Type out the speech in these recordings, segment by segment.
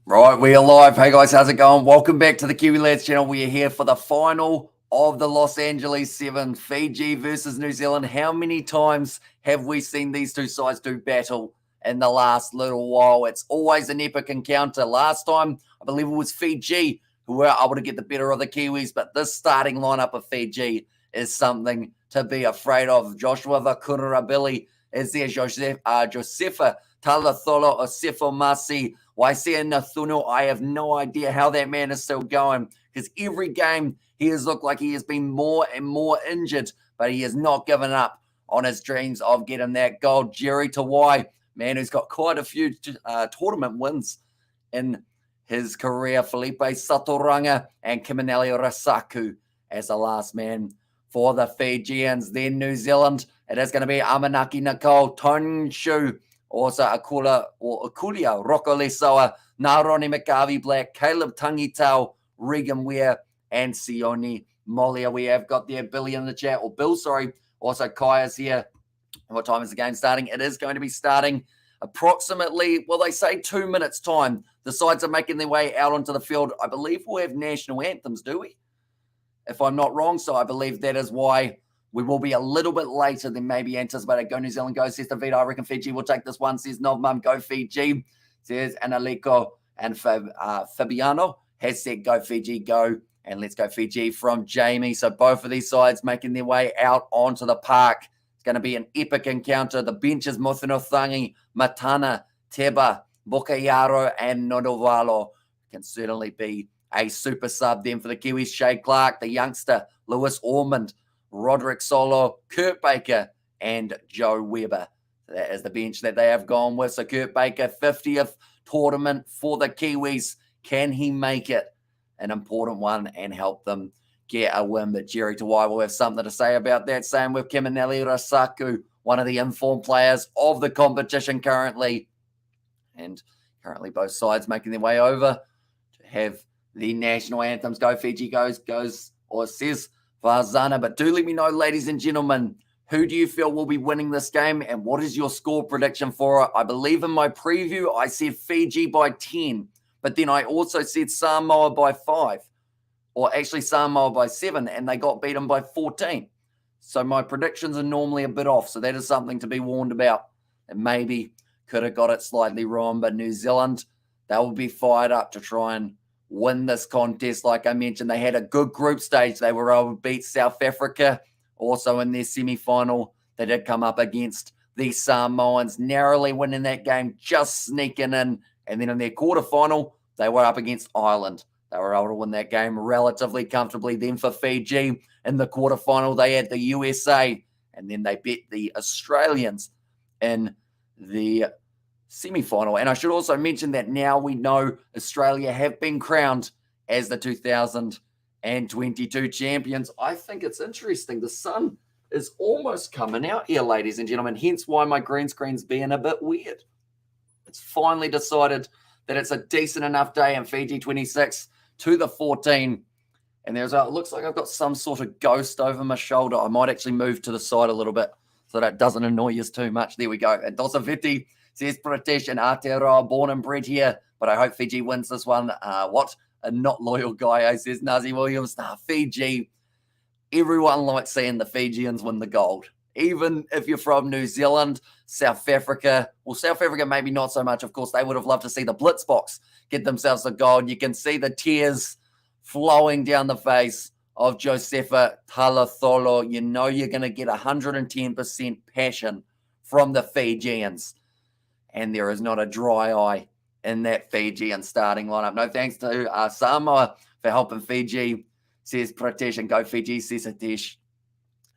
Right, we are live. Hey guys, how's it going? Welcome back to the Kiwi Lads channel. We are here for the final of the Los Angeles Sevens, Fiji versus New Zealand. How many times have we seen these two sides do battle in the last little while? It's always an epic encounter. Last time, I believe it was Fiji who were able to get the better of the Kiwis, but this starting lineup of Fiji is something to be afraid of. Joshua Vakurabili is there. Josefa Talatholo Osefo Masi. Waisea Nathuno, I have no idea how that man is still going, because every game he has looked like he has been more and more injured, but he has not given up on his dreams of getting that gold. Jerry Tawai, man who's got quite a few tournament wins in his career. Felipe Satoranga and Kiminali Rasaku as the last man for the Fijians. Then New Zealand, it is going to be Amanaki Nicole, Tonshu, also Akulia, Rocco Lesoa, Naroni McGarvey Black, Caleb Tangitau, Regan Ware, and Sione Molia. We have got there Billy in the chat, or Bill, sorry. Also, Kai is here. What time is the game starting? It is going to be starting approximately, well, they say 2 minutes time. The sides are making their way out onto the field. I believe we'll have national anthems, do we? If I'm not wrong. So I believe that is why we will be a little bit later than maybe anticipated. Go New Zealand, go, says David. I reckon Fiji will take this one, says Novmum. Go Fiji, says Analeko. And Fabiano has said go Fiji, go. And let's go Fiji from Jamie. So both of these sides making their way out onto the park. It's going to be an epic encounter. The benches, Mothino Matana, Teba, Bokayaro, and Nodovalo can certainly be a super sub then for the Kiwis. Shay Clark, the youngster, Lewis Ormond, Roderick Solo, Kurt Baker, and Joe Weber. That is the bench that they have gone with. So Kurt Baker, 50th tournament for the Kiwis. Can he make it an important one and help them get a win? But Jerry Tawai will have something to say about that. Same with Kiminali Rasaku, one of the informed players of the competition currently. And currently both sides making their way over to have the national anthems. Go Fiji goes, or says Varzana. But do let me know, ladies and gentlemen, who do you feel will be winning this game, and what is your score prediction for it? I believe in my preview, I said Fiji by 10, but then I also said Samoa by 5, or actually Samoa by 7, and they got beaten by 14. So my predictions are normally a bit off, so that is something to be warned about. And maybe could have got it slightly wrong, but New Zealand, they will be fired up to try and win this contest. Like I mentioned, they had a good group stage. They were able to beat South Africa. Also in their semi-final, they did come up against the Samoans, narrowly winning that game, just sneaking in. And then in their quarterfinal, they were up against Ireland. They were able to win that game relatively comfortably. Then for Fiji, in the quarterfinal, they had the USA, and then they beat the Australians in the semi-final. And I should also mention that now we know Australia have been crowned as the 2022 champions. I think it's interesting. The sun is almost coming out here, ladies and gentlemen, hence why my green screen's being a bit weird. It's finally decided that it's a decent enough day in Fiji 26 to the 14. And it looks like I've got some sort of ghost over my shoulder. I might actually move to the side a little bit so that it doesn't annoy you too much. There we go. And Dosaviti says Pratesh and Aotearoa, born and bred here, but I hope Fiji wins this one. What a not loyal guy, says Nazi Williams. Fiji, everyone likes seeing the Fijians win the gold. Even if you're from New Zealand, South Africa, well, South Africa maybe not so much. Of course, they would have loved to see the Blitzboks get themselves the gold. You can see the tears flowing down the face of Josefa Talatholo. You know you're going to get 110% passion from the Fijians. And there is not a dry eye in that Fijian starting lineup. No thanks to Samoa for helping Fiji, says Pratesh, and go Fiji, says Satish.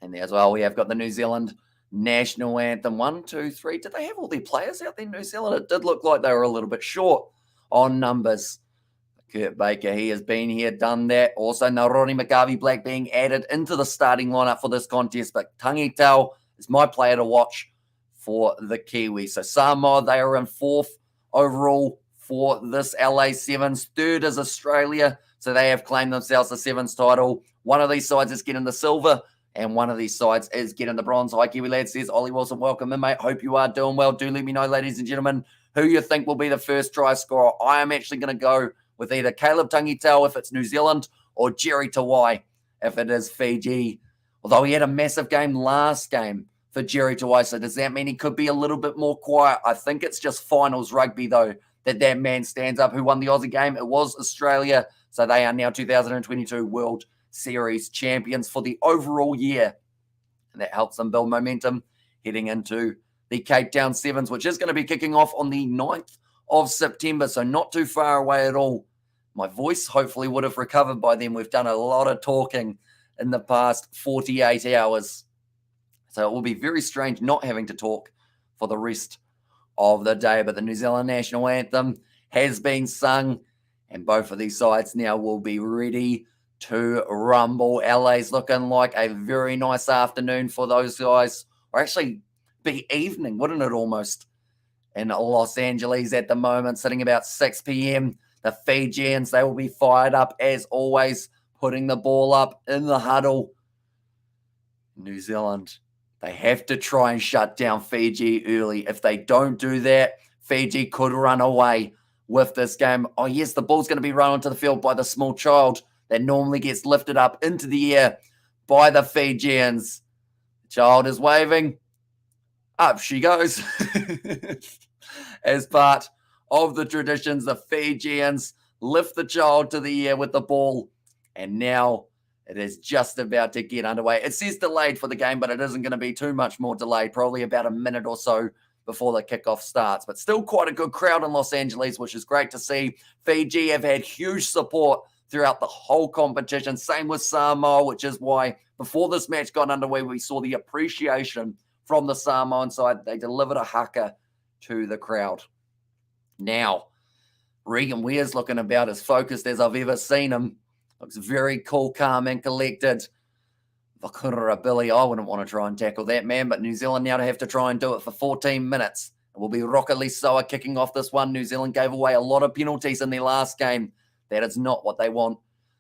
And there as well, we have got the New Zealand national anthem. 1, 2, 3. Did they have all their players out there in New Zealand? It did look like they were a little bit short on numbers. Kurt Baker, he has been here, done that. Also, Naroni McGarvey Black being added into the starting lineup for this contest. But Tangitau is my player to watch for the Kiwis. So Samoa, they are in 4th overall for this LA Sevens. 3rd is Australia. So they have claimed themselves the Sevens title. One of these sides is getting the silver, and one of these sides is getting the bronze. Hi, Kiwi Lad, says Ollie Wilson. Welcome in, mate. Hope you are doing well. Do let me know, ladies and gentlemen, who you think will be the first try scorer. I am actually going to go with either Caleb Tangitau if it's New Zealand or Jerry Tawai if it is Fiji. Although he had a massive game last game for Jerry Tawai, so does that mean he could be a little bit more quiet? I think it's just finals rugby, though, that man stands up. Who won the Aussie game? It was Australia, so they are now 2022 World Series champions for the overall year. And that helps them build momentum heading into the Cape Town Sevens, which is going to be kicking off on the 9th of September, so not too far away at all. My voice hopefully would have recovered by then. We've done a lot of talking in the past 48 hours. So it will be very strange not having to talk for the rest of the day. But the New Zealand national anthem has been sung, and both of these sides now will be ready to rumble. LA's looking like a very nice afternoon for those guys, or actually be evening, wouldn't it almost? In Los Angeles at the moment, sitting about 6 p.m. The Fijians, they will be fired up as always, putting the ball up in the huddle. New Zealand, they have to try and shut down Fiji early. If they don't do that, Fiji could run away with this game. Oh, yes, the ball's going to be run onto the field by the small child that normally gets lifted up into the air by the Fijians. The child is waving. Up she goes. As part of the traditions, the Fijians lift the child to the air with the ball, and now it is just about to get underway. It says delayed for the game, but it isn't going to be too much more delayed, probably about a minute or so before the kickoff starts. But still quite a good crowd in Los Angeles, which is great to see. Fiji have had huge support throughout the whole competition. Same with Samoa, which is why before this match got underway, we saw the appreciation from the Samoan side. They delivered a haka to the crowd. Now, Regan Ware's looking about as focused as I've ever seen him. Looks very cool, calm, and collected. Vakura Billy, I wouldn't want to try and tackle that man, but New Zealand now to have to try and do it for 14 minutes. It will be Rockali Soa kicking off this one. New Zealand gave away a lot of penalties in their last game. That is not what they want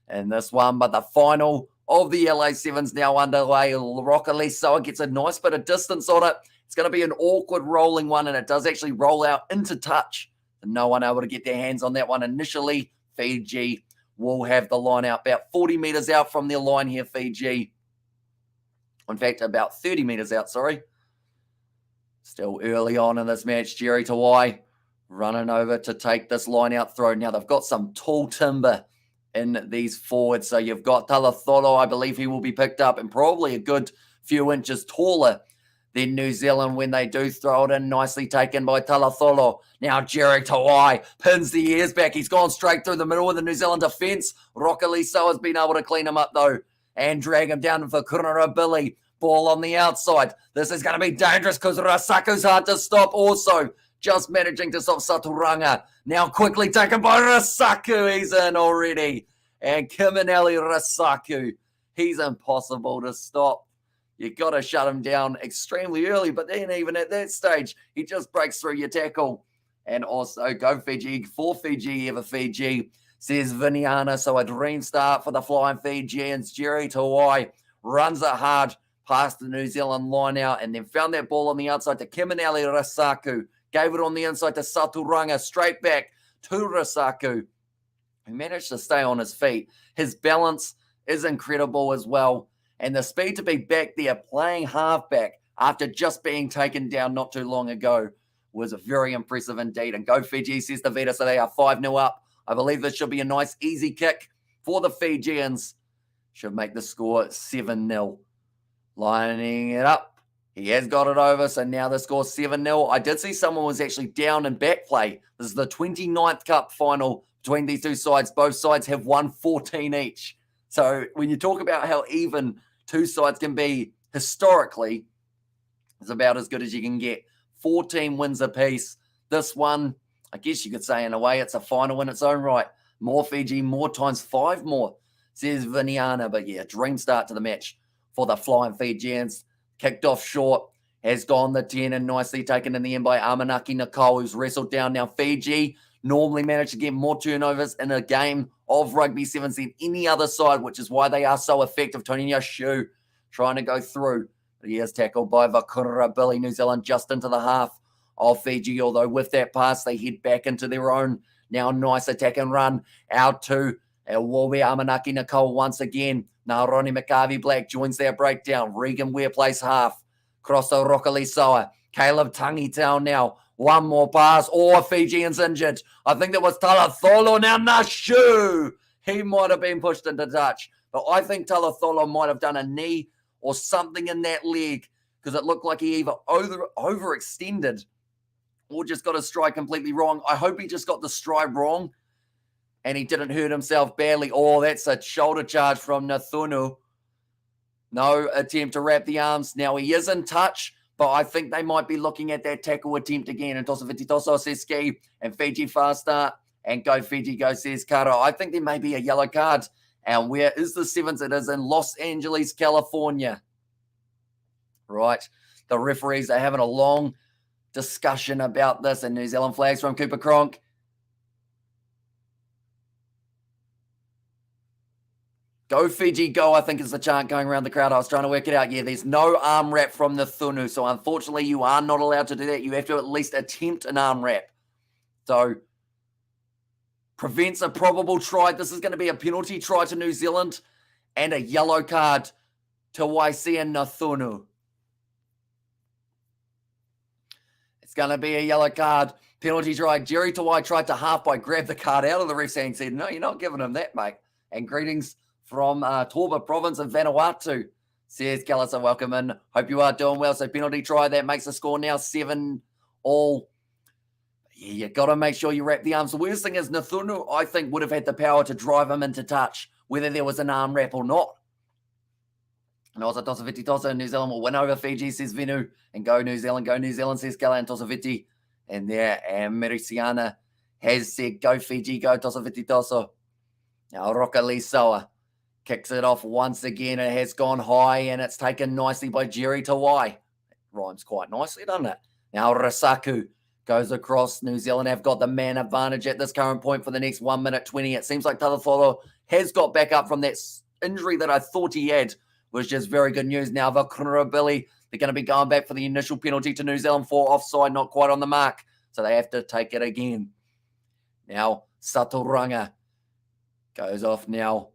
in this one, but the final of the LA Sevens now underway. Rockali Soa gets a nice bit of distance on it. It's going to be an awkward rolling one, and it does actually roll out into touch. No one able to get their hands on that one initially. Fiji will have the line out about 40 metres out from their line here, Fiji. In fact, about 30 metres out, sorry. Still early on in this match, Jerry Tawai running over to take this line out throw. Now, they've got some tall timber in these forwards. So you've got Talatholo, I believe he will be picked up, and probably a good few inches taller than New Zealand when they do throw it in. Nicely taken by Talatholo. Now Jerry Tawai pins the ears back. He's gone straight through the middle of the New Zealand defence. Rockaliso has been able to clean him up though and drag him down for Kurunarabili. Ball on the outside. This is going to be dangerous because Rasaku's hard to stop also. Just managing to stop Saturanga. Now quickly taken by Rasaku. He's in already. And Kiminelli Rasaku. He's impossible to stop. You got to shut him down extremely early. But then even at that stage, he just breaks through your tackle. And also go Fiji. For Fiji, ever Fiji, says Viniana. So a dream start for the Flying Fijians. Jerry Tawai runs it hard past the New Zealand line out and then found that ball on the outside to Kiminelli Rasaku. Gave it on the inside to Saturanga, straight back to Rasaku, who managed to stay on his feet. His balance is incredible as well. And the speed to be back there playing halfback after just being taken down not too long ago was very impressive indeed. And go Fiji, says the Vita, so they are 5-0 up. I believe this should be a nice, easy kick for the Fijians. Should make the score 7-0. Lining it up. He has got it over, so now the score 7-0. I did see someone was actually down in back play. This is the 29th Cup final between these two sides. Both sides have won 14 each. So when you talk about how even two sides can be historically, it's about as good as you can get. 14 wins apiece. This one, I guess you could say in a way, it's a final in its own right. More Fiji, more times 5 more, says Viniana. But yeah, dream start to the match for the Flying Fijians. Kicked off short, has gone the 10 and nicely taken in the end by Amanaki Nicole, who's wrestled down. Now Fiji normally manage to get more turnovers in a game of Rugby Sevens than any other side, which is why they are so effective. Tony Shu trying to go through. But he is tackled by Vakura Billy. New Zealand just into the half of Fiji, although with that pass, they head back into their own now nice attack and run out to Wawe Amanaki Nicole once again. Now Ronnie McCarvey Black joins their breakdown. Regan Ware plays half. Cross to Rokali Soa. Caleb Tangitown now. One more pass. Oh, Fijians injured. I think that was Talatholo. Now Nashu. He might have been pushed into touch. But I think Talatholo might have done a knee or something in that leg because it looked like he either overextended or just got his stride completely wrong. I hope he just got the stride wrong and he didn't hurt himself badly. Oh, that's a shoulder charge from Nathunu. No attempt to wrap the arms. Now he is in touch, but I think they might be looking at that tackle attempt again. And Tosa Vititoso says ski and Fiji fast start. And go Fiji, go says Kara. I think there may be a yellow card. And where is the Sevens? It is in Los Angeles, California. Right. The referees are having a long discussion about this. And New Zealand flags from Cooper Cronk. Go Fiji, go, I think is the chant going around the crowd. I was trying to work it out. Yeah, there's no arm wrap from the Thunu. So unfortunately, you are not allowed to do that. You have to at least attempt an arm wrap. So prevents a probable try. This is going to be a penalty try to New Zealand and a yellow card to YC and Nathunu. It's going to be a yellow card. Penalty try. Jerry Tawai tried to half-by grab the card out of the ref's hand and said, no, you're not giving him that, mate. And greetings from Torba Province of Vanuatu. Says Gallisa, welcome in. Hope you are doing well. So penalty try. That makes the score now 7-all. Yeah, you got to make sure you wrap the arms. The worst thing is Nathunu, I think, would have had the power to drive him into touch, whether there was an arm wrap or not. And also Tosaviti Tosa, New Zealand will win over Fiji, says Venu. And go New Zealand, says Gala Tosaviti. And there, and Merisiana has said, go Fiji, go Tosaviti Tosa. Now Roka Lisoa kicks it off once again. It has gone high, and it's taken nicely by Jerry Tawai. Rhymes quite nicely, doesn't it? Now Rasaku goes across. New Zealand have got the man advantage at this current point for the next 1 minute 20. It seems like Talatolo has got back up from that injury that I thought he had, which is very good news. Now, Vakurabili, they're going to be going back for the initial penalty to New Zealand for offside, not quite on the mark. So they have to take it again. Now, Satoranga goes off now.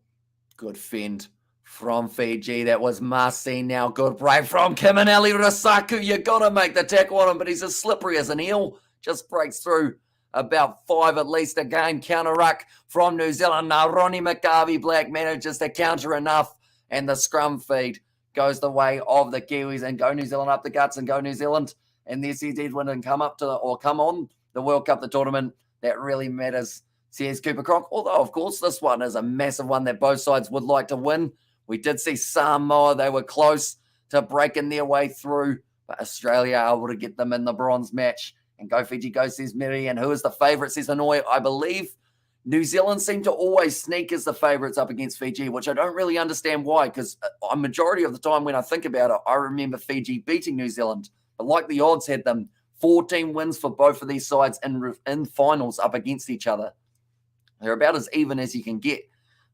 Good fend from Fiji. That was Marcin now. Good break from Kiminelli Rasaku. You got to make the tackle on him, but he's as slippery as an eel. Just breaks through about 5 at least a game. Counter ruck from New Zealand. Now Ronnie McCarvey Black manages to counter enough, and the scrum feed goes the way of the Kiwis. And go New Zealand up the guts, and go New Zealand. And the SEZ win and come on the World Cup, the tournament that really matters, says Cooper Cronk. Although, of course, this one is a massive one that both sides would like to win. We did see Samoa. They were close to breaking their way through, but Australia able to get them in the bronze match. And go Fiji, go, says Mary. And who is the favourite, says Hanoi. I believe New Zealand seem to always sneak as the favourites up against Fiji, which I don't really understand why, because a majority of the time when I think about it, I remember Fiji beating New Zealand. But like the odds had them, 14 wins for both of these sides in finals up against each other. They're about as even as you can get.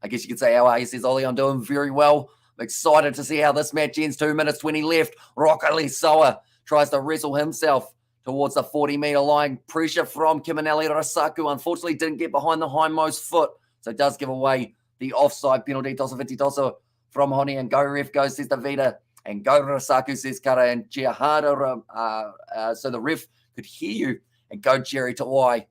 I guess you could say, how are you? Says Ollie, I'm doing very well. I'm excited to see how this match ends. 2 minutes, 20 left. Rockali Soa tries to wrestle himself towards the 40-metre line. Pressure from Kiminelli Rasaku. Unfortunately, didn't get behind the hindmost foot. So it does give away the offside penalty. Tosa Viti Tosa from Honi. And go ref goes, says Davida. And go Rasaku, says Kara. And cheer harder so the ref could hear you. And go Jerry Tawai.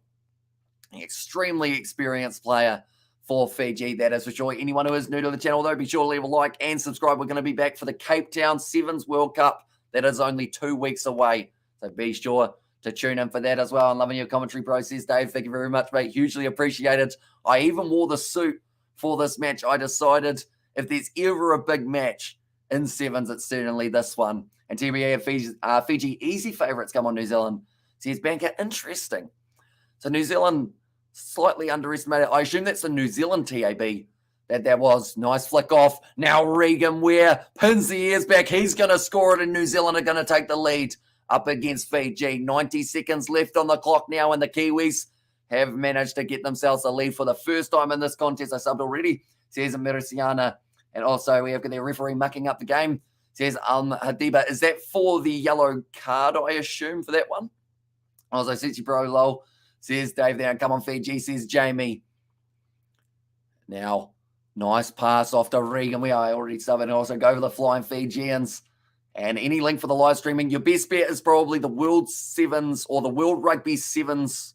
An extremely experienced player for Fiji, that is for sure. Anyone who is new to the channel, though, be sure to leave a like and subscribe. We're going to be back for the Cape Town Sevens World Cup. That is only 2 weeks away. So be sure to tune in for that as well. I'm loving your commentary process, Dave. Thank you very much, mate. Hugely appreciated. I even wore the suit for this match. I decided if there's ever a big match in Sevens, it's certainly this one. And TBA Fiji easy favourites come on New Zealand. Says Banker, interesting. So New Zealand slightly underestimated. I assume that's the New Zealand TAB that was. Nice flick off. Now Regan Ware pins the ears back. He's going to score it, and New Zealand are going to take the lead up against Fiji. 90 seconds left on the clock now, and the Kiwis have managed to get themselves a lead for the first time in this contest. I subbed already, says Merisiana. And also we have got their referee mucking up the game, says Hadiba. Is that for the yellow card, I assume, for that one? Also, Sichi Bro Low, says Dave there. Come on, Fiji, says Jamie. Now, nice pass off to Regan. We are already subbing. Also, go for the flying Fijians. And any link for the live streaming, your best bet is probably the World Sevens or the World Rugby Sevens,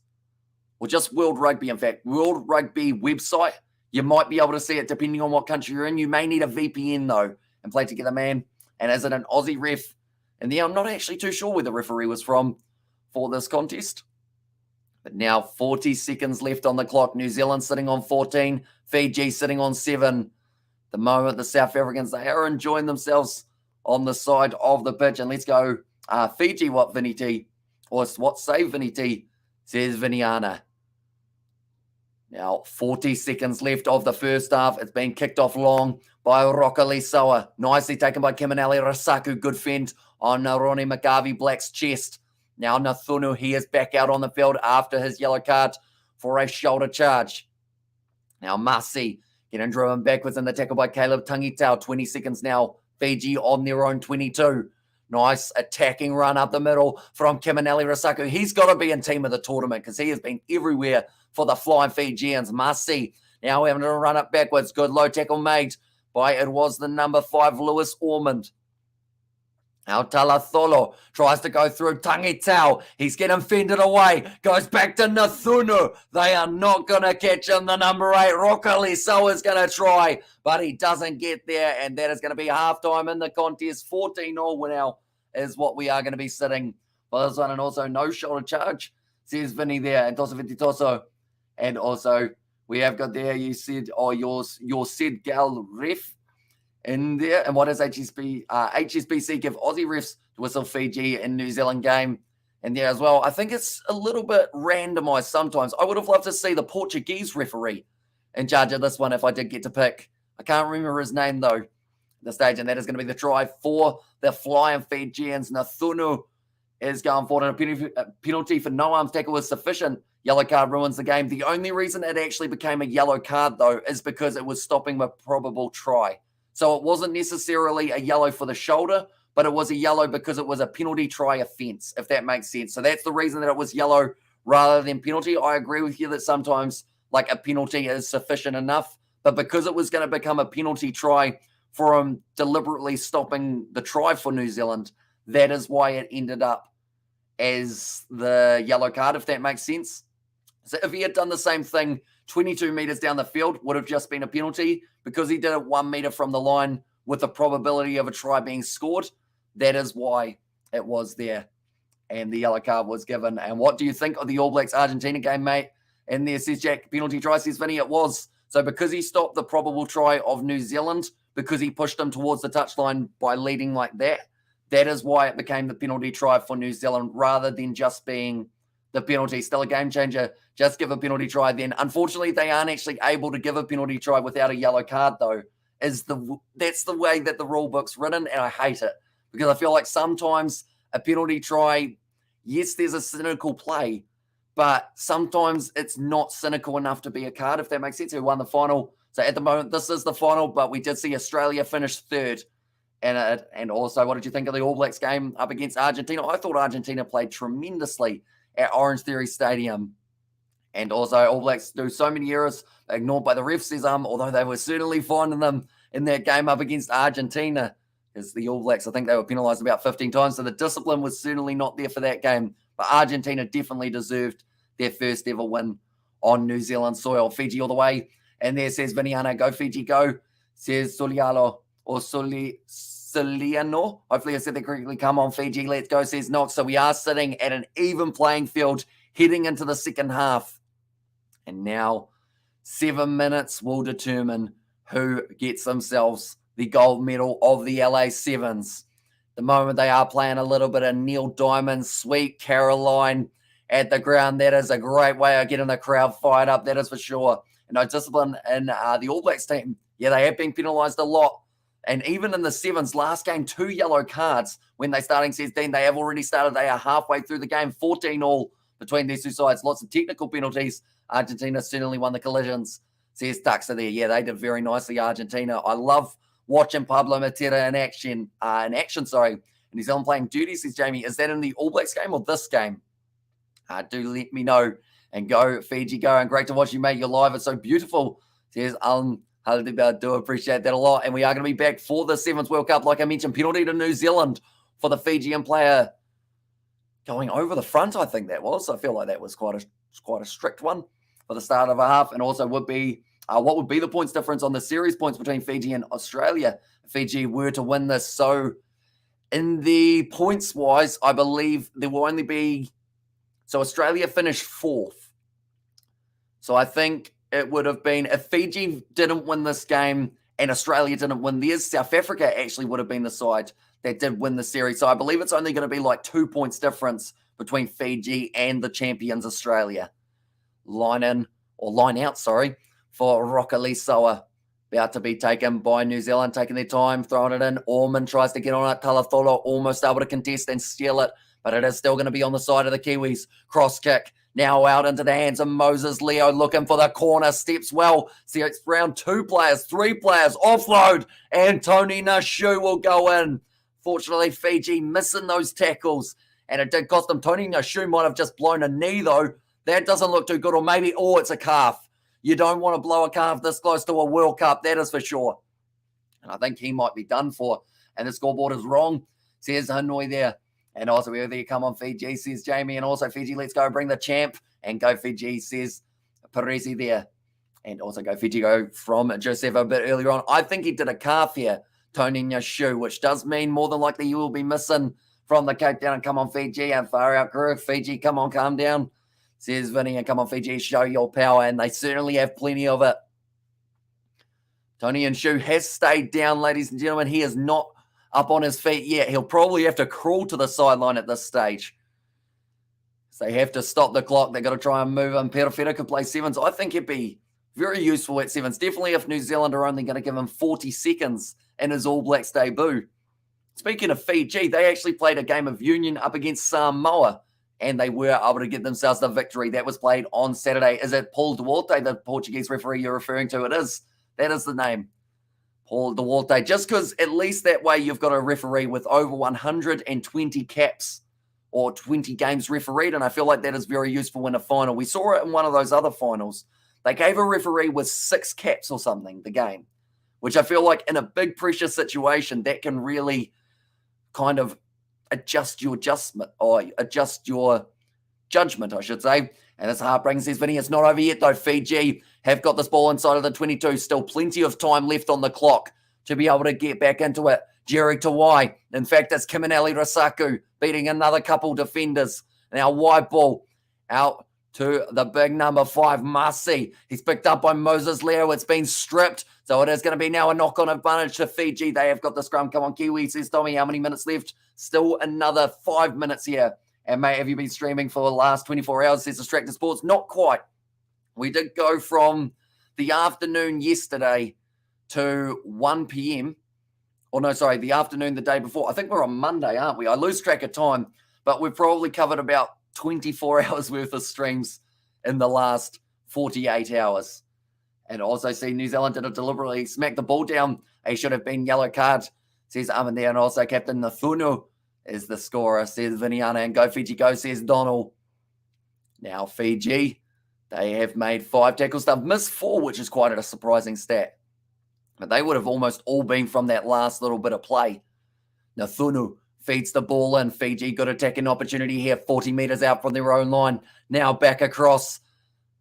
or just World Rugby, in fact, World Rugby website. You might be able to see it depending on what country you're in. You may need a VPN, though, and play together, man. And is it an Aussie ref? And I'm not actually too sure where the referee was from for this contest. But now 40 seconds left on the clock. New Zealand sitting on 14. Fiji sitting on 7. The moment the South Africans, they are enjoying themselves on the side of the pitch. And let's go Fiji, what Vinny T, or what say Vinny T, says Viniana. Now 40 seconds left of the first half. It's been kicked off long by Rokali Soa. Nicely taken by Kimanali Rasaku. Good fend on Ronnie McGarvey Black's chest. Now Nathunu, he is back out on the field after his yellow card for a shoulder charge. Now Masi getting driven backwards in the tackle by Caleb Tangitau. 20 seconds now. Fiji on their own 22. Nice attacking run up the middle from Kimanali Rasaku. He's got to be in team of the tournament because he has been everywhere for the flying Fijians. Masi now having to run up backwards. Good low tackle made by, it was the number 5, Lewis Ormond. Now Talatholo tries to go through Tangitau. He's getting fended away. Goes back to Nathunu. They are not going to catch him. The number 8, Rokali Soa, is going to try, but he doesn't get there, and that is going to be halftime in the contest. 14-0 now is what we are going to be sitting for this one. And also no shoulder charge, says Vinny there, and Toso Vititoso. And also we have got there, you said, your said gal ref in there. And what does HSBC give Aussie refs to whistle Fiji and New Zealand game in there as well? I think it's a little bit randomized sometimes. I would have loved to see the Portuguese referee in charge of this one if I did get to pick. I can't remember his name though at the stage, and that is going to be the try for the flying Fijians. Nathunu is going forward, and a penalty for no arms tackle was sufficient. Yellow card ruins the game. The only reason it actually became a yellow card though is because it was stopping the probable try. So it wasn't necessarily a yellow for the shoulder, but it was a yellow because it was a penalty try offence, if that makes sense. So that's the reason that it was yellow rather than penalty. I agree with you that sometimes like a penalty is sufficient enough, but because it was going to become a penalty try for him deliberately stopping the try for New Zealand, that is why it ended up as the yellow card, if that makes sense. So if he had done the same thing 22 metres down the field, would have just been a penalty. Because he did it 1 metre from the line with the probability of a try being scored, that is why it was there. And the yellow card was given. And what do you think of the All Blacks Argentina game, mate? And there says Jack, penalty try, says Vinny, it was. So because he stopped the probable try of New Zealand, because he pushed them towards the touchline by leading like that, that is why it became the penalty try for New Zealand rather than just being the penalty. Still a game changer. Just give a penalty try then. Unfortunately, they aren't actually able to give a penalty try without a yellow card, though. That's the way that the rule book's written, and I hate it. Because I feel like sometimes a penalty try, yes, there's a cynical play, but sometimes it's not cynical enough to be a card, if that makes sense. Who won the final? So at the moment, this is the final, but we did see Australia finish third. And also, what did you think of the All Blacks game up against Argentina? I thought Argentina played tremendously at Orange Theory Stadium. And also, All Blacks do so many errors ignored by the refs, says, although they were certainly finding them in that game up against Argentina. Because the All Blacks, I think they were penalised about 15 times, so the discipline was certainly not there for that game. But Argentina definitely deserved their first ever win on New Zealand soil. Fiji all the way. And there says Viniana, go Fiji, go. Says Soliano, or Soliano. Hopefully I said that correctly. Come on, Fiji, let's go, says Knox. So we are sitting at an even playing field heading into the second half. And now 7 minutes will determine who gets themselves the gold medal of the LA Sevens. The moment they are playing a little bit of Neil Diamond, Sweet Caroline at the ground. That is a great way of getting the crowd fired up, that is for sure. And no discipline in the All Blacks team. Yeah, they have been penalised a lot. And even in the Sevens, last game, 2 yellow cards when they starting 16. They have already started. They are halfway through the game, 14-all between these two sides. Lots of technical penalties. Argentina certainly won the collisions. Says Tuxer there. Yeah, they did very nicely, Argentina. I love watching Pablo Matera in action. New Zealand playing duty, says Jamie. Is that in the All Blacks game or this game? do let me know. And go, Fiji, go. And great to watch you, mate. Your live is so beautiful. Says, I do appreciate that a lot. And we are going to be back for the Sevens World Cup. Like I mentioned, penalty to New Zealand for the Fijian player going over the front, I think that was. I feel like that was quite a strict one for the start of a half. And also would be what would be the points difference on the series points between Fiji and Australia if Fiji were to win this. So in the points-wise, I believe there will only be... So Australia finished 4th. So I think it would have been, if Fiji didn't win this game and Australia didn't win theirs, South Africa actually would have been the side that did win the series. So I believe it's only going to be like 2 points difference between Fiji and the champions Australia. Line out, for Rokalisoa. About to be taken by New Zealand, taking their time, throwing it in. Orman tries to get on it. Talatolo almost able to contest and steal it, but it is still going to be on the side of the Kiwis. Cross kick. Now out into the hands of Moses Leo, looking for the corner, steps well. See, it's round 2 players, 3 players, offload, and Tony Nashu will go in. Fortunately, Fiji missing those tackles, and it did cost them. Tony Nashu might have just blown a knee, though. That doesn't look too good, or maybe, it's a calf. You don't want to blow a calf this close to a World Cup, that is for sure. And I think he might be done for, and the scoreboard is wrong. Says Hanoi there. And also, there come on Fiji, says Jamie. And also, Fiji, let's go bring the champ. And go Fiji, says Parisi there. And also, go Fiji, go from Joseph a bit earlier on. I think he did a calf here, Tony Nyashu, which does mean more than likely you will be missing from the Cape Town. And come on, Fiji, and far out crew. Fiji, come on, calm down, says Vinny. And come on, Fiji, show your power. And they certainly have plenty of it. Tony Nyashu has stayed down, ladies and gentlemen. He is not up on his feet yet. He'll probably have to crawl to the sideline at this stage. So they have to stop the clock. They've got to try and move him. Perofeta could play sevens. I think he'd be very useful at sevens. Definitely if New Zealand are only going to give him 40 seconds in his All Blacks debut. Speaking of Fiji, they actually played a game of union up against Samoa, and they were able to get themselves the victory. That was played on Saturday. Is it Paul Duarte, the Portuguese referee you're referring to? It is. That is the name. Paul Duarte, just because at least that way you've got a referee with over 120 caps or 20 games refereed, and I feel like that is very useful in a final. We saw it in one of those other finals. They gave a referee with 6 caps or something, the game, which I feel like in a big pressure situation, that can really kind of adjust your judgment, I should say. And it's heartbreaking, says Vinny. It's not over yet, though. Fiji have got this ball inside of the 22. Still plenty of time left on the clock to be able to get back into it. Jerry Tawai. In fact, it's Kiminelli Rasaku beating another couple defenders. Now, wide ball out to the big number 5, Marcy. He's picked up by Moses Leo. It's been stripped. So it is going to be now a knock-on advantage to Fiji. They have got the scrum. Come on, Kiwi, says Tommy. How many minutes left? Still another 5 minutes here. And mate, have you been streaming for the last 24 hours, says Distracted Sports? Not quite. We did go from the afternoon yesterday to 1 p.m. The afternoon the day before. I think we're on Monday, aren't we? I lose track of time, but we've probably covered about 24 hours worth of streams in the last 48 hours. And also see New Zealand did it deliberately, smacked the ball down. He should have been yellow card, says Aman there. And also Captain Nathunu is the scorer, says Viniana. And go Fiji, go, says Donald. Now Fiji, they have made 5 tackles. They've missed 4, which is quite a surprising stat. But they would have almost all been from that last little bit of play. Nathunu feeds the ball in. Fiji got attacking opportunity here, 40 metres out from their own line. Now back across.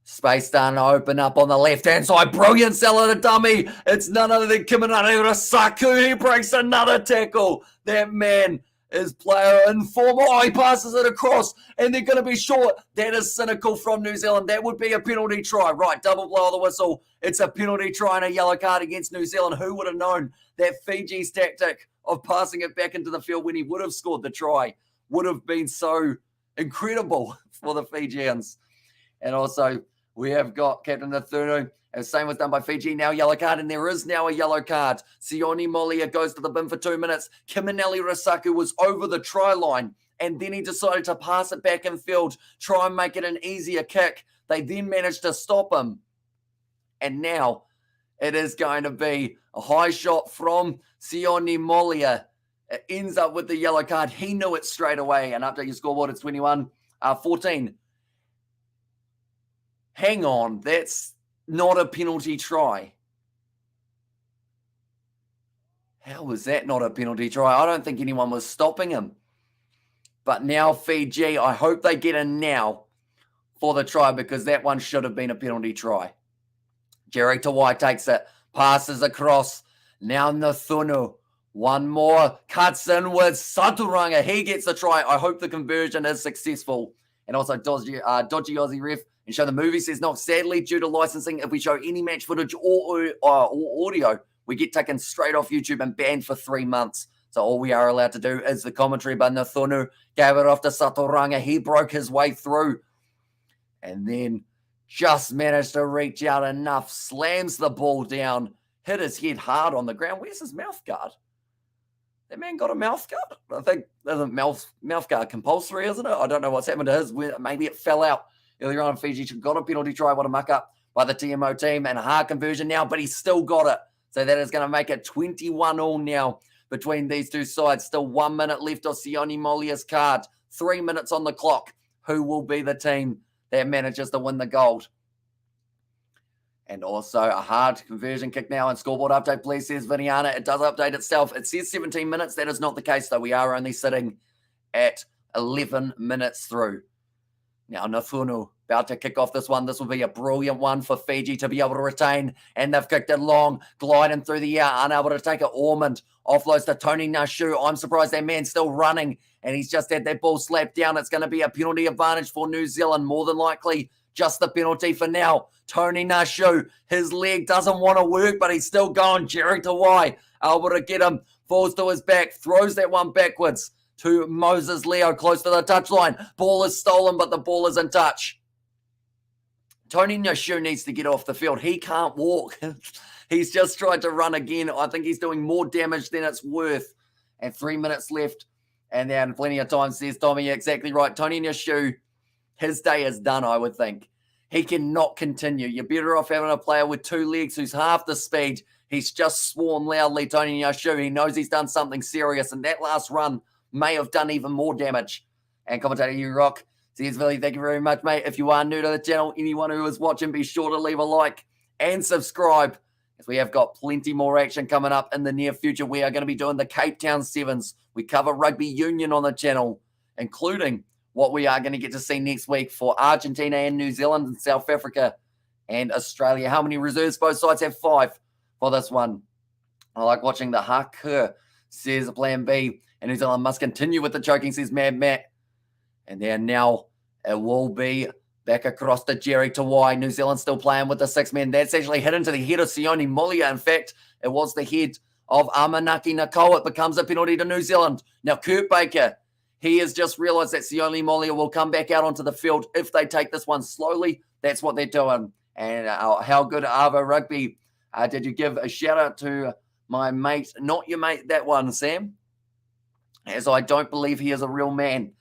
Space starting to open up on the left-hand side. Brilliant sell of the dummy. It's none other than Kiminari Rasaku. He breaks another tackle. That man is player in form. Oh, he passes it across, and they're going to be short. That is cynical from New Zealand. That would be a penalty try. Right, double blow of the whistle. It's a penalty try and a yellow card against New Zealand. Who would have known that Fiji's tactic of passing it back into the field when he would have scored the try would have been so incredible for the Fijians. And also, we have got Captain Nathunu. And same was done by Fiji. Now yellow card, and there is now a yellow card. Sione Molia goes to the bin for 2 minutes. Kiminelli Rasaku was over the try line, and then he decided to pass it back in field, try and make it an easier kick. They then managed to stop him. And now it is going to be a high shot from Sione Molia. It ends up with the yellow card. He knew it straight away. And update your scoreboard, it's 14. Hang on, that's not a penalty try. How was that not a penalty try? I don't think anyone was stopping him. But now Fiji, I hope they get in now for the try because that one should have been a penalty try. Jerry Tawai takes it, passes across. Now Nathunu. One more, cuts in with Saturanga. He gets the try. I hope the conversion is successful. And also dodgy Aussie ref. And show the movie says not. Sadly, due to licensing, if we show any match footage or audio, we get taken straight off YouTube and banned for 3 months. So all we are allowed to do is the commentary. But Nathunu gave it off to Saturanga. He broke his way through. And then just managed to reach out enough. Slams the ball down. Hit his head hard on the ground. Where's his mouth guard? That man got a mouth guard? I think isn't mouth guard compulsory, isn't it? I don't know what's happened to his. Maybe it fell out earlier on. Fiji got a penalty try. What a muck up by the TMO team and a hard conversion now, but he still got it. So that is going to make it 21-all now between these two sides. Still 1 minute left of Sione Molia's card. 3 minutes on the clock. Who will be the team that manages to win the gold? And also a hard conversion kick now. And scoreboard update, please, says Viniana. It does update itself. It says 17 minutes. That is not the case, though. We are only sitting at 11 minutes through. Now, Nafunu about to kick off this one. This will be a brilliant one for Fiji to be able to retain. And they've kicked it long, gliding through the air, unable to take it. Ormond offloads to Tony Nashu. I'm surprised that man's still running. And he's just had that ball slapped down. It's going to be a penalty advantage for New Zealand, more than likely. Just the penalty for now. Tony Nashu, his leg doesn't want to work, but he's still going. Jerry Tawai, able to get him, falls to his back, throws that one backwards to Moses Leo, close to the touchline. Ball is stolen, but the ball is in touch. Tony Nashu needs to get off the field. He can't walk. He's just tried to run again. I think he's doing more damage than it's worth. And 3 minutes left. And then plenty of time, says Tommy. Exactly right. Tony Nashu, his day is done, I would think. He cannot continue. You're better off having a player with 2 legs who's half the speed. He's just sworn loudly, Tony Nashu. He knows he's done something serious, and that last run may have done even more damage. And commentator You Rock says, Billy, thank you very much, mate. If you are new to the channel, anyone who is watching, be sure to leave a like and subscribe, as we have got plenty more action coming up in the near future. We are going to be doing the Cape Town Sevens. We cover rugby union on the channel, including what we are going to get to see next week for Argentina and New Zealand and South Africa and Australia. How many reserves? Both sides have 5 for this one. I like watching the Haka, says Plan B. And New Zealand must continue with the choking, says Mad Matt. And then now it will be back across to Jerry Tawai. New Zealand still playing with the 6 men. That's actually hit into the head of Sione Molia. In fact, it was the head of Amanaki Nakoa. It becomes a penalty to New Zealand. Now, Kurt Baker, he has just realised that Sione Molia will come back out onto the field if they take this one slowly. That's what they're doing. And how good Ava Rugby. Did you give a shout-out to my mate, not your mate, that one, Sam? As I don't believe he is a real man.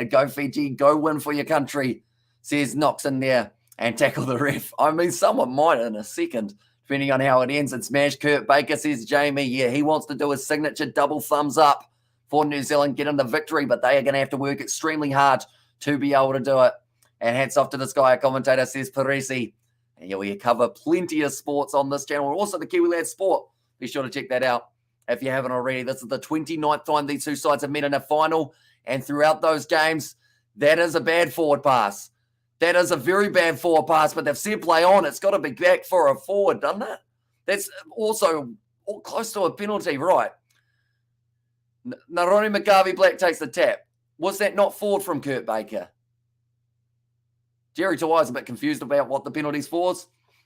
Go Fiji, go win for your country, says Knox in there, and tackle the ref. I mean, someone might in a second, depending on how it ends. And smash Kurt Baker, says Jamie. Yeah, he wants to do his signature double thumbs up for New Zealand, getting the victory, but they are going to have to work extremely hard to be able to do it. And hats off to this guy, a commentator, says Parisi. And yeah, we cover plenty of sports on this channel, and also the Kiwi Lad Sport. Be sure to check that out if you haven't already. This is the 29th time these two sides have met in a final, and throughout those games, that is a bad forward pass. That is a very bad forward pass, but they've said play on. It's got to be back for a forward, doesn't it? That's also close to a penalty, right? Naroni McGarvey Black takes the tap. Was that not forward from Kurt Baker? Jerry Tawai is a bit confused about what the penalty's for.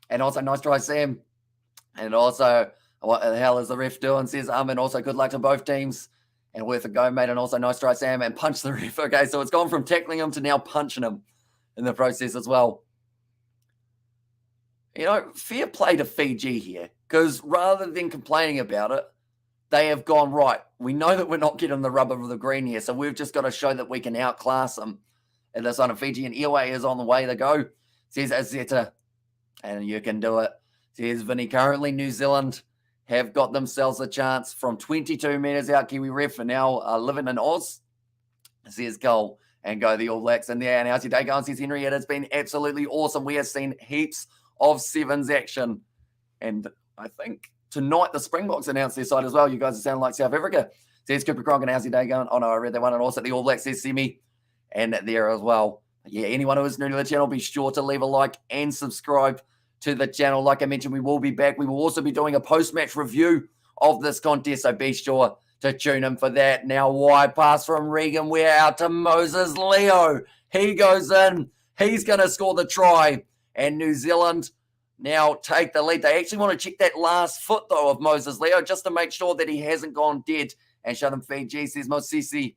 And also, nice try, Sam. And also, what the hell is the ref doing? Says, and also good luck to both teams. And worth a go, mate. And also, nice try, Sam. And punch the ref. Okay, so it's gone from tackling him to now punching him in the process as well. You know, fair play to Fiji here. Because rather than complaining about it, they have gone, right, we know that we're not getting the rub of the green here, so we've just got to show that we can outclass them. And this on Fiji, and Iwe is on the way to go, says Azeta. And you can do it, says Vinny. Currently, New Zealand have got themselves a chance from 22 metres out. Kiwi ref are now living in Oz, says Cole. and go the All Blacks in there. And how's your day going, says Henry? It has been absolutely awesome. We have seen heaps of sevens action. And I think tonight the Springboks announced their side as well. You guys are sounding like South Africa. Says Cooper Cronk, and how's your day going? Oh, no, I read that one. And also the All Blacks, says Semi. And there as well. Yeah, anyone who is new to the channel, be sure to leave a like and subscribe to the channel. Like I mentioned, we will be back. We will also be doing a post-match review of this contest, so be sure to tune in for that. Now, wide pass from Regan. We're out to Moses Leo. He goes in. He's going to score the try. And New Zealand now take the lead. They actually want to check that last foot, though, of Moses Leo, just to make sure that he hasn't gone dead. And show them Fiji, says Mosisi.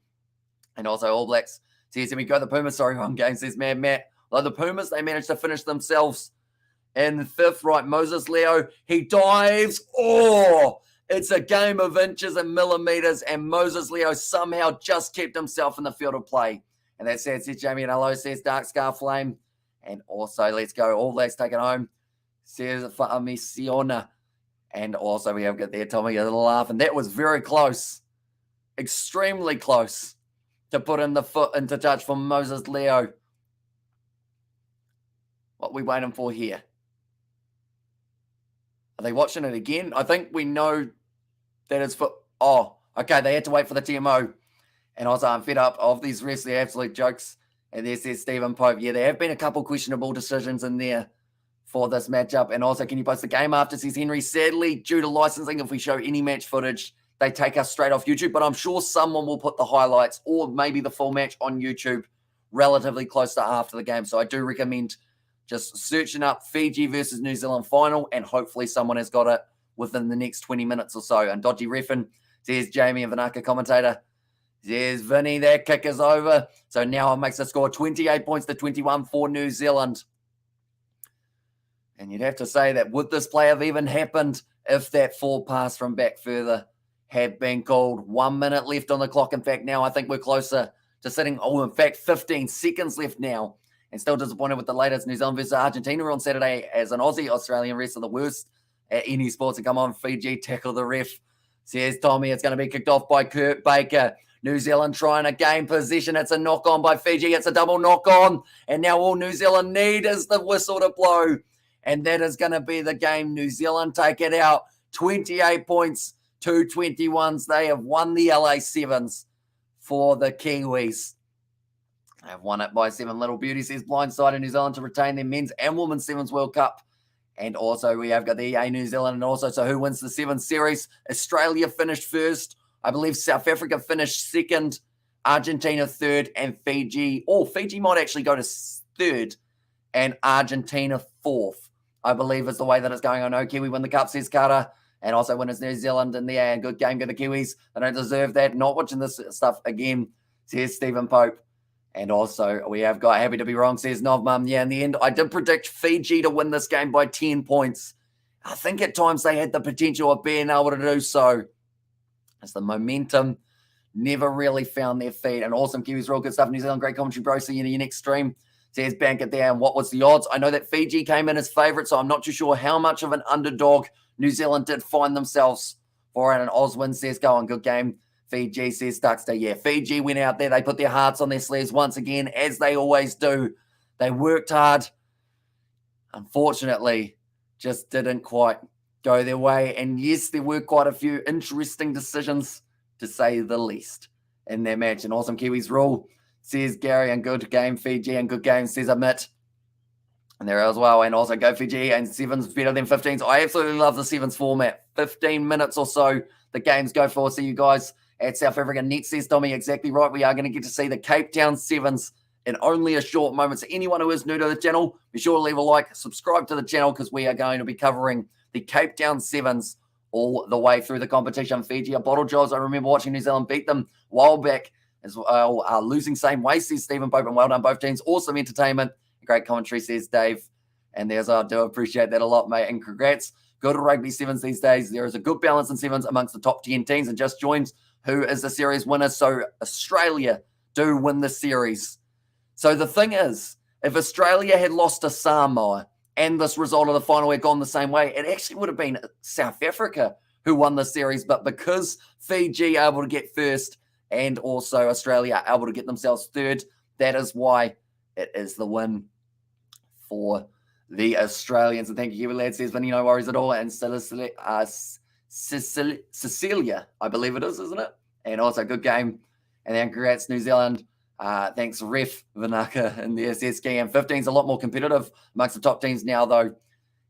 And also All Blacks. Says, we go the Pumas. Sorry, wrong game, says Mad Matt. Like the Pumas, they managed to finish themselves in fifth. Right, Moses Leo. He dives. Oh! It's a game of inches and millimeters, and Moses Leo somehow just kept himself in the field of play. And that's it, says Jamie. And hello, says Dark Scar Flame. And also, let's go. All Blacks take it home, says Fa'amisiona. And also, we have got there, Tommy, a little laugh. And that was very close, extremely close to put in the foot into touch for Moses Leo. What are we waiting for here? Are they watching it again? I think we know that it's for... Oh, okay, they had to wait for the TMO. And also, I'm fed up of these refs. They're absolute jokes. And there says Stephen Pope. Yeah, there have been a couple questionable decisions in there for this matchup. And also, can you post the game after, says Henry? Sadly, due to licensing, if we show any match footage, they take us straight off YouTube. But I'm sure someone will put the highlights or maybe the full match on YouTube relatively close to after the game. So I do recommend just searching up Fiji versus New Zealand final, and hopefully someone has got it within the next 20 minutes or so. And Dodgy Reffin, says Jamie and Vanaka commentator, says Vinny, that kick is over. So now it makes the score 28 points to 21 for New Zealand. And you'd have to say that would this play have even happened if that forward pass from back further had been called? 1 minute left on the clock. In fact, now I think we're closer to sitting, in fact, 15 seconds left now. And still disappointed with the latest. New Zealand versus Argentina on Saturday as an Aussie. Australian refs are the worst at any sports. And come on, Fiji, tackle the ref. Says Tommy, it's going to be kicked off by Kurt Baker. New Zealand trying to gain possession. It's a knock-on by Fiji. It's a double knock-on. And now all New Zealand need is the whistle to blow. And that is going to be the game. New Zealand take it out. 28 points to 21s. They have won the LA Sevens for the Kiwis. They've won it by 7. Little Beauty says blindsided New Zealand to retain their men's and women's Sevens World Cup. And also we have got the EA New Zealand. And also, so who wins the Sevens series? Australia finished first. I believe South Africa finished second. Argentina third. And Fiji. Oh, Fiji might actually go to third. And Argentina fourth, I believe is the way that it's going. I know Kiwi win the cup, says Carter. And also winners New Zealand in the air. Good game, good the Kiwis. They don't deserve that. Not watching this stuff again, says Stephen Pope. And also, we have got happy to be wrong, says Novmum. Yeah, in the end, I did predict Fiji to win this game by 10 points. I think at times they had the potential of being able to do so. As the momentum never really found their feet. And awesome Kiwis, real good stuff. New Zealand, great commentary, bro. See you in your next stream. Says bank it there. And what was the odds? I know that Fiji came in as favourite, so I'm not too sure how much of an underdog New Zealand did find themselves for. And an Oswin says, go on, good game. Fiji, says Stuckster. Yeah, Fiji went out there. They put their hearts on their sleeves once again, as they always do. They worked hard. Unfortunately, just didn't quite go their way. And yes, there were quite a few interesting decisions, to say the least, in their match. And awesome Kiwis rule, says Gary. And good game, Fiji. And good game, says Amit. And there as well. And also go Fiji. And sevens better than 15s. I absolutely love the sevens format. 15 minutes or so the games go for. See you guys at South Africa. Net, says Tommy, exactly right. We are going to get to see the Cape Town Sevens in only a short moment. So anyone who is new to the channel, be sure to leave a like, subscribe to the channel, because we are going to be covering the Cape Town Sevens all the way through the competition. Fiji are bottle jobs. I remember watching New Zealand beat them a while back as well, losing same way, says Stephen Pope. And well done, both teams. Awesome entertainment. Great commentary, says Dave. And there's, I do appreciate that a lot, mate. And congrats. Good rugby sevens these days. There is a good balance in sevens amongst the top 10 teams. And just joined who is the series winner. So Australia do win the series. So the thing is, if Australia had lost to Samoa and this result of the final had gone the same way, it actually would have been South Africa who won the series. But because Fiji are able to get first and also Australia are able to get themselves third, that is why it is the win for the Australians. And thank you, Kiwi Lad says, but no worries at all. And Cecilia, I believe it is, isn't it? And also good game. And then congrats, New Zealand. Thanks, Ref Vinaka in the SS game. 15 is a lot more competitive amongst the top teams now, though.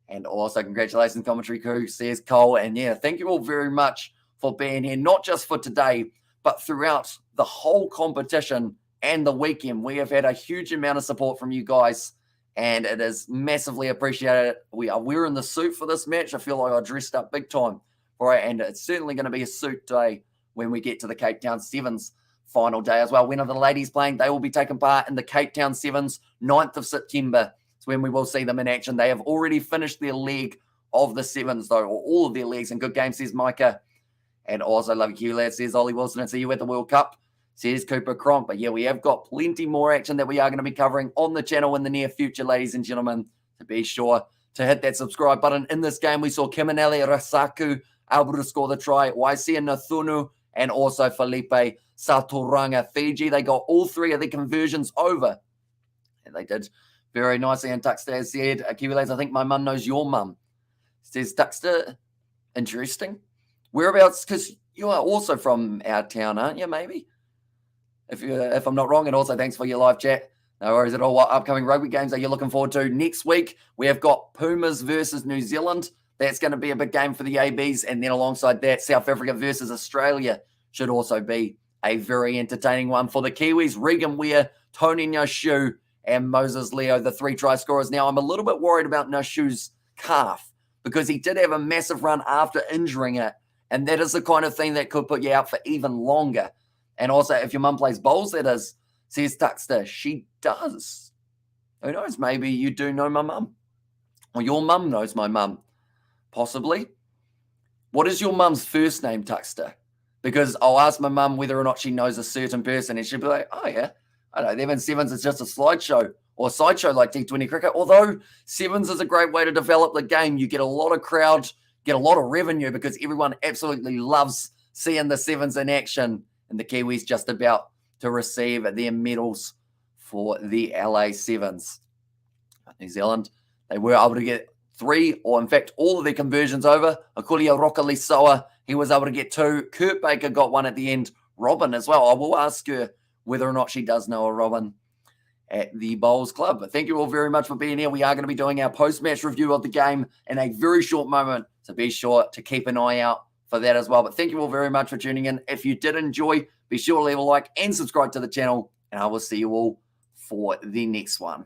And also congratulations, commentary crew, says Cole. And yeah, thank you all very much for being here, not just for today, but throughout the whole competition and the weekend. We have had a huge amount of support from you guys, and it is massively appreciated. We are wearing the suit for this match. I feel like I dressed up big time for it, and it's certainly going to be a suit day when we get to the Cape Town Sevens final day as well. When are the ladies playing? They will be taking part in the Cape Town Sevens, 9th of September. It's when we will see them in action. They have already finished their leg of the Sevens, though, or all of their legs. And good game, says Micah. And also, love you, lad, says Ollie Wilson. And see you at the World Cup, says Cooper Cronk. But yeah, we have got plenty more action that we are going to be covering on the channel in the near future, ladies and gentlemen. So be sure to hit that subscribe button. In this game, we saw Kimanele Rasaku able to score the try. Waisia Nathunu and also Felipe Saturanga. Fiji, they got all three of the conversions over. And they did very nicely. And Tuxter said, Kiwi lads, I think my mum knows your mum. Says Tuxter, interesting. Whereabouts? Because you are also from our town, aren't you, maybe? If I'm not wrong. And also thanks for your live chat. No worries at all. What upcoming rugby games are you looking forward to? Next week, we have got Pumas versus New Zealand. That's going to be a big game for the ABs. And then alongside that, South Africa versus Australia should also be a very entertaining one for the Kiwis. Regan Weir, Tony Nyashu, and Moses Leo, the 3 try scorers. Now, I'm a little bit worried about Nyashu's calf because he did have a massive run after injuring it. And that is the kind of thing that could put you out for even longer. And also, if your mum plays bowls, that is, says Tuxter. She does. Who knows? Maybe you do know my mum. Or your mum knows my mum. Possibly. What is your mum's first name, Tuxter? Because I'll ask my mum whether or not she knows a certain person, and she'll be like, oh, yeah. I don't know, them and Sevens is just a slideshow or sideshow like T20 cricket. Although Sevens is a great way to develop the game. You get a lot of crowd, get a lot of revenue because everyone absolutely loves seeing the Sevens in action. And the Kiwis just about to receive their medals for the LA Sevens. New Zealand, they were able to get 3, or in fact, all of their conversions over. Akulia Rokalisoa, he was able to get 2. Kurt Baker got 1 at the end. Robin as well. I will ask her whether or not she does know a Robin at the Bowls Club. But thank you all very much for being here. We are going to be doing our post-match review of the game in a very short moment. So be sure to keep an eye out for that as well. But thank you all very much for tuning in. If you did enjoy, be sure to leave a like and subscribe to the channel. And I will see you all for the next one.